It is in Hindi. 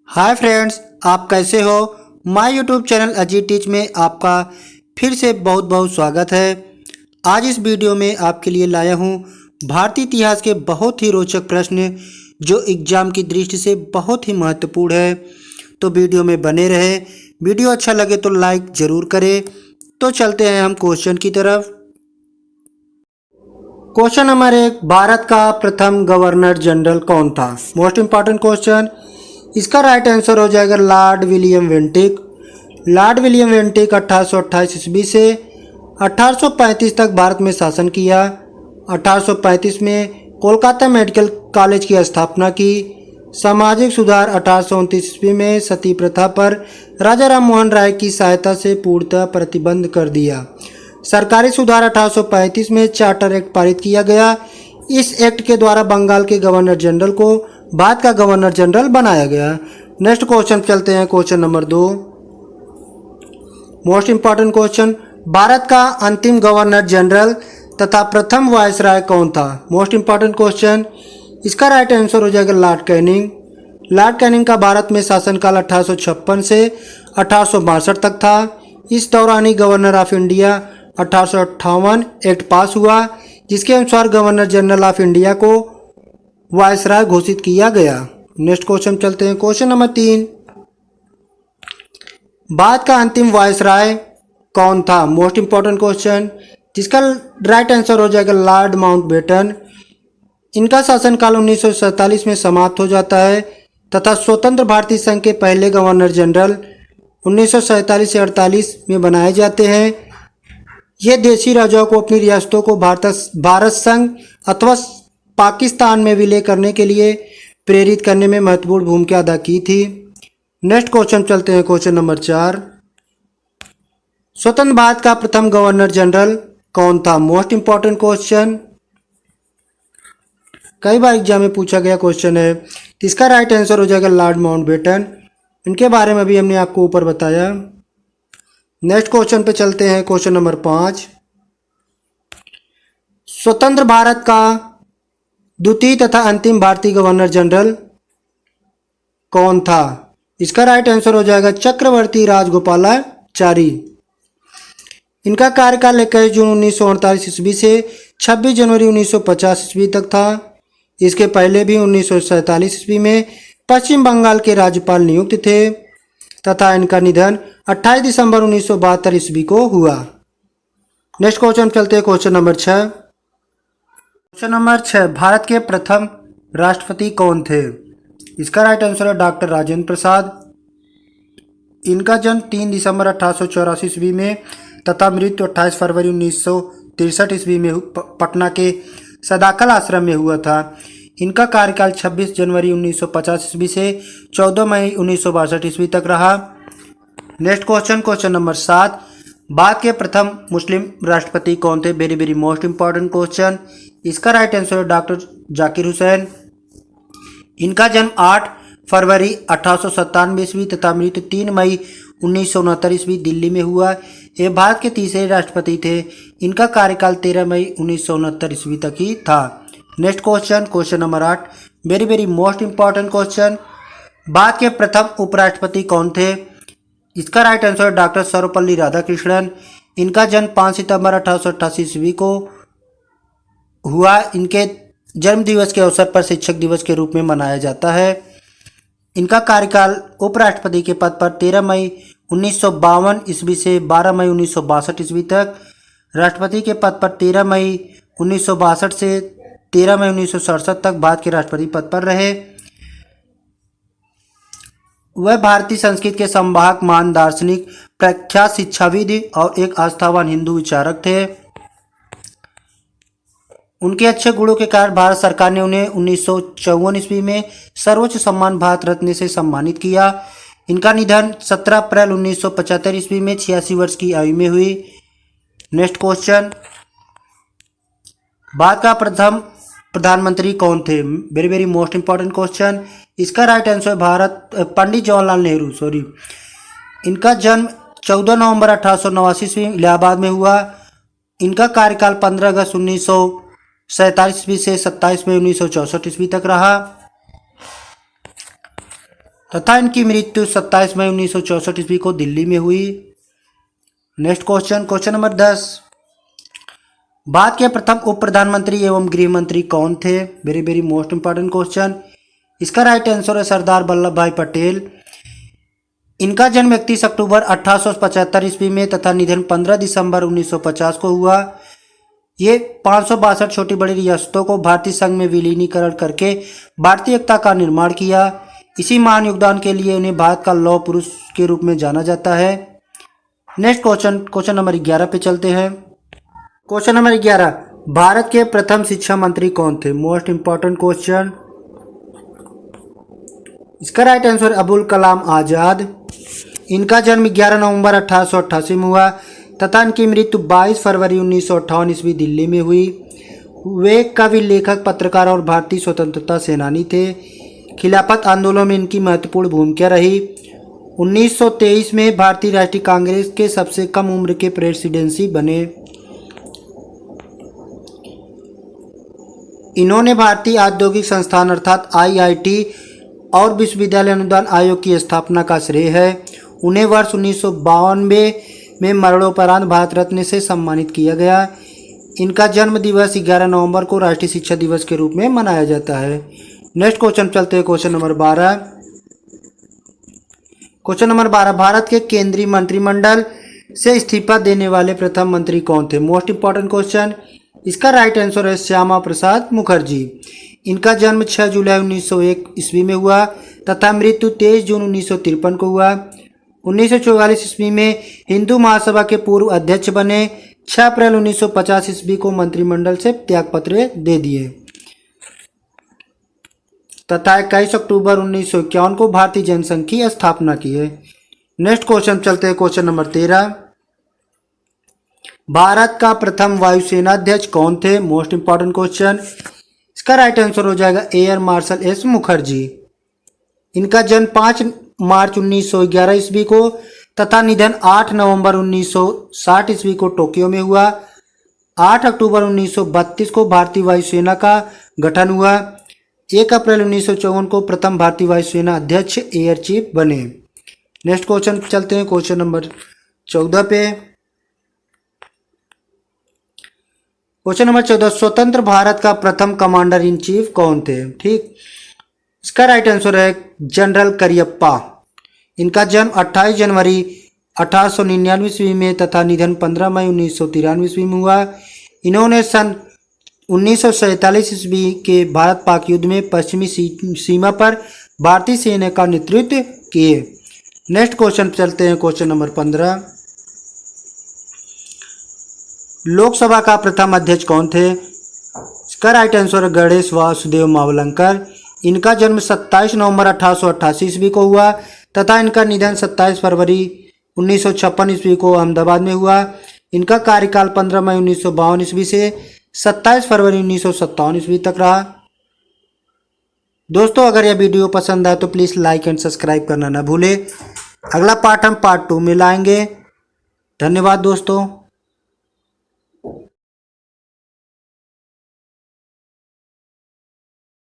हाय फ्रेंड्स, आप कैसे हो। My YouTube channel Ajit teach में आपका फिर से बहुत बहुत स्वागत है। आज इस वीडियो में आपके लिए लाया हूँ भारतीय इतिहास के बहुत ही रोचक प्रश्न जो एग्जाम की दृष्टि से बहुत ही महत्वपूर्ण है। तो वीडियो में बने रहे। वीडियो अच्छा लगे तो लाइक ज़रूर करें। तो चलते हैं हम क्वेश्चन की तरफ। क्वेश्चन नंबर 1, भारत का प्रथम गवर्नर जनरल कौन था। Most important question. इसका राइट आंसर हो जाएगा Lord William Bentinck. Lord William Bentinck 1828 ईस्वी से 1835 तक भारत में शासन किया। 1835 में कोलकाता मेडिकल कॉलेज की स्थापना की। सामाजिक सुधार 1829 ईस्वी में सती प्रथा पर राजा राम मोहन राय की सहायता से पूर्णतः प्रतिबंध कर दिया। सरकारी सुधार 1835 में चार्टर एक्ट पारित किया गया। इस एक्ट के द्वारा बंगाल के गवर्नर जनरल को भारत का गवर्नर जनरल बनाया गया। नेक्स्ट क्वेश्चन चलते हैं। Question number 2, most important question. Bharat का अंतिम गवर्नर जनरल तथा प्रथम वायसराय कौन था। Most important question. इसका राइट आंसर हो जाएगा लॉर्ड कैनिंग। लॉर्ड कैनिंग का भारत में शासनकाल 1856 से 1862 तक था। इस दौरान ही governor of India 1858 act pass हुआ, जिसके अनुसार गवर्नर जनरल ऑफ इंडिया को वायसराय घोषित किया गया। नेक्स्ट क्वेश्चन चलते हैं। क्वेश्चन नंबर 3, भारत का अंतिम वायसराय कौन था। मोस्ट इंपॉर्टेंट क्वेश्चन, जिसका राइट आंसर हो जाएगा लॉर्ड माउंटबेटन। इनका शासनकाल 1947 में समाप्त हो जाता है तथा स्वतंत्र भारतीय संघ के पहले गवर्नर जनरल 1947 से 48 में बनाए जाते हैं। ये देशी राजाओं को अपनी रियासतों को भारत संघ अथवा पाकिस्तान में विलय करने के लिए प्रेरित करने में महत्वपूर्ण भूमिका अदा की थी। नेक्स्ट क्वेश्चन चलते हैं। क्वेश्चन नंबर 4, स्वतंत्र भारत का प्रथम गवर्नर जनरल कौन था। मोस्ट इंपॉर्टेंट क्वेश्चन, कई बार एग्जाम में पूछा गया क्वेश्चन है। इसका राइट आंसर हो जाएगा लॉर्ड माउंटबेटन। इनके बारे में भी हमने आपको ऊपर बताया। नेक्स्ट क्वेश्चन पे चलते हैं। क्वेश्चन नंबर 5, स्वतंत्र भारत का द्वितीय तथा अंतिम भारतीय गवर्नर जनरल कौन था। इसका राइट आंसर हो जाएगा चक्रवर्ती राजगोपालाचारी। इनका कार्यकाल 21 जून 1948 ईस्वी से 26 जनवरी 1950 ईस्वी तक था। इसके पहले भी 1947 ईस्वी में पश्चिम बंगाल के राज्यपाल नियुक्त थे तथा इनका निधन 28 दिसंबर 1972 ईस्वी को हुआ। नेक्स्ट क्वेश्चन चलते हैं। Question number 6, question number 6, Bharat के प्रथम राष्ट्रपति कौन थे। इसका राइट आंसर है डॉक्टर राजेंद्र प्रसाद। इनका जन्म 3 दिसंबर 1884 ईस्वी में तथा मृत्यु 28 फरवरी 1963 ईस्वी में पटना के सदाकल आश्रम में हुआ था। इनका कार्यकाल 26 जनवरी 1950 ईस्वी से 14 मई 1962 ईस्वी तक रहा। Next question, question number 7, Bharat के प्रथम मुस्लिम राष्ट्रपति कौन थे। Very very most important question. इसका राइट आंसर है डॉक्टर जाकिर हुसैन। इनका जन्म 8 फरवरी 1897 ईस्वी तथा मृत्यु 3 मई 1969 ईस्वी दिल्ली में हुआ। ये भारत के तीसरे राष्ट्रपति थे। इनका कार्यकाल 13 मई 1969 ईस्वी तक ही था। Next question, question number 8, very very most important question. Bharat के प्रथम उपराष्ट्रपति कौन थे। इसका राइट आंसर है डॉक्टर सर्वपल्ली राधाकृष्णन। इनका जन्म 5 सितंबर 1888 ईस्वी को हुआ। इनके जन्म दिवस के अवसर पर शिक्षक दिवस के रूप में मनाया जाता है। इनका कार्यकाल उपराष्ट्रपति के पद पर 13 मई 1952 ईस्वी से 12 मई 1962 ईस्वी तक, राष्ट्रपति के पद पर 13 मई 1962 से 13 मई 1967 तक भारत के राष्ट्रपति पद पर रहे। वह भारतीय संस्कृति के संवाहक, महान दार्शनिक, प्रख्यात शिक्षाविद और एक आस्थावान हिंदू विचारक थे। उनके अच्छे गुणों के कारण भारत सरकार ने उन्हें 1954 ईस्वी में सर्वोच्च सम्मान भारत रत्न से सम्मानित किया। इनका निधन 17 अप्रैल 1975 ईस्वी में 86 वर्ष की आयु में हुई। नेक्स्ट क्वेश्चन, भारत का प्रथम प्रधानमंत्री कौन थे। Very very most important question. इसका राइट आंसर है पंडित जवाहरलाल नेहरू। इनका जन्म 14 नवंबर 1889 ईस्वी इलाहाबाद में हुआ। इनका कार्यकाल 15 अगस्त 1947 ईस्वी से 27 मई 1964 ईस्वी तक रहा। तथा इनकी मृत्यु 27 मई 1964 ईस्वी को दिल्ली में हुई। Next question, question number 10। Bharat के प्रथम उप प्रधानमंत्री एवं गृह मंत्री कौन थे? Very very most important question. इसका राइट आंसर है सरदार वल्लभ भाई पटेल। इनका जन्म 31 अक्टूबर 1875 ईस्वी में तथा निधन 15 दिसंबर 1950 को हुआ। ये 562 छोटी बड़ी रियासतों को भारतीय संघ में विलीनीकरण करके भारतीय एकता का निर्माण किया। इसी महान योगदान के लिए उन्हें भारत का लौह पुरुष के रूप में जाना जाता है। नेक्स्ट क्वेश्चन, क्वेश्चन नंबर 11 पे चलते हैं। क्वेश्चन नंबर 11, भारत के प्रथम शिक्षा मंत्री कौन थे? Most important question. इसका राइट आंसर अबुल कलाम आजाद। इनका जन्म 11 नवंबर 1888 में हुआ तथा इनकी मृत्यु 22 फरवरी 1958 ईस्वी दिल्ली में हुई। वे कवि, लेखक, पत्रकार और भारतीय स्वतंत्रता सेनानी थे। खिलाफत आंदोलन में इनकी महत्वपूर्ण भूमिका रही। 1923 में भारतीय राष्ट्रीय कांग्रेस के सबसे कम उम्र के प्रेसिडेंसी बने। इन्होंने भारतीय औद्योगिक संस्थान अर्थात IIT और विश्वविद्यालय अनुदान आयोग की स्थापना का श्रेय है। उन्हें वर्ष 1992 में मरणोपरांत भारत रत्न से सम्मानित किया गया। इनका जन्म दिवस 11 नवंबर को राष्ट्रीय शिक्षा दिवस के रूप में मनाया जाता है। नेक्स्ट क्वेश्चन चलते हैं, question number 12। Question number 12, Bharat के केंद्रीय मंत्रिमंडल से इस्तीफा देने वाले प्रथम मंत्री कौन थे? Most important question. इसका राइट आंसर है श्यामा प्रसाद मुखर्जी। इनका जन्म 6 जुलाई 1901 ईस्वी में हुआ तथा मृत्यु 23 जून 1953 को हुआ। 1944 ईस्वी में हिंदू महासभा के पूर्व अध्यक्ष बने। 6 अप्रैल 1950 ईस्वी को मंत्रिमंडल से त्यागपत्र दे दिए तथा 21 अक्टूबर 1951 को भारतीय जनसंघ की स्थापना की है। नेक्स्ट क्वेश्चन चलते हैं, क्वेश्चन नंबर 13। भारत का प्रथम वायुसेना अध्यक्ष कौन थे? Most important question. इसका राइट आंसर हो जाएगा एयर मार्शल एस मुखर्जी। इनका जन्म 5 मार्च 1911 ईस्वी को तथा निधन 8 नवंबर 1960 ईस्वी को टोक्यो में हुआ। 8 अक्टूबर 1932 को भारतीय वायुसेना का गठन हुआ। 1 अप्रैल 1954 को प्रथम भारतीय वायुसेना अध्यक्ष एयर चीफ बने। नेक्स्ट क्वेश्चन चलते हैं, क्वेश्चन नंबर 14 पे। क्वेश्चन नंबर 14, स्वतंत्र भारत का प्रथम कमांडर इन चीफ कौन थे? ठीक, इसका राइट आंसर है जनरल करियप्पा। इनका जन्म 28 जनवरी 1899 ईस्वी में तथा निधन 15 मई 1993 ईस्वी में हुआ। इन्होंने सन 1947 ईस्वी के भारत पाक युद्ध में पश्चिमी सीमा पर भारतीय सेना का नेतृत्व किए। नेक्स्ट क्वेश्चन चलते हैं, क्वेश्चन नंबर 15। लोकसभा का प्रथम अध्यक्ष कौन थे? इसका राइट आंसर है गणेश वासुदेव मावलंकर। इनका जन्म 27 नवंबर 1888 ईस्वी को हुआ तथा इनका निधन 27 फरवरी 1956 ईस्वी को अहमदाबाद में हुआ। इनका कार्यकाल 15 मई 1952 ईस्वी से 27 फरवरी 1957 ईस्वी तक रहा। दोस्तों, अगर यह वीडियो पसंद आए तो प्लीज़ लाइक एंड सब्सक्राइब करना ना भूलें। अगला पार्ट हम पार्ट 2 में लाएंगे। धन्यवाद दोस्तों।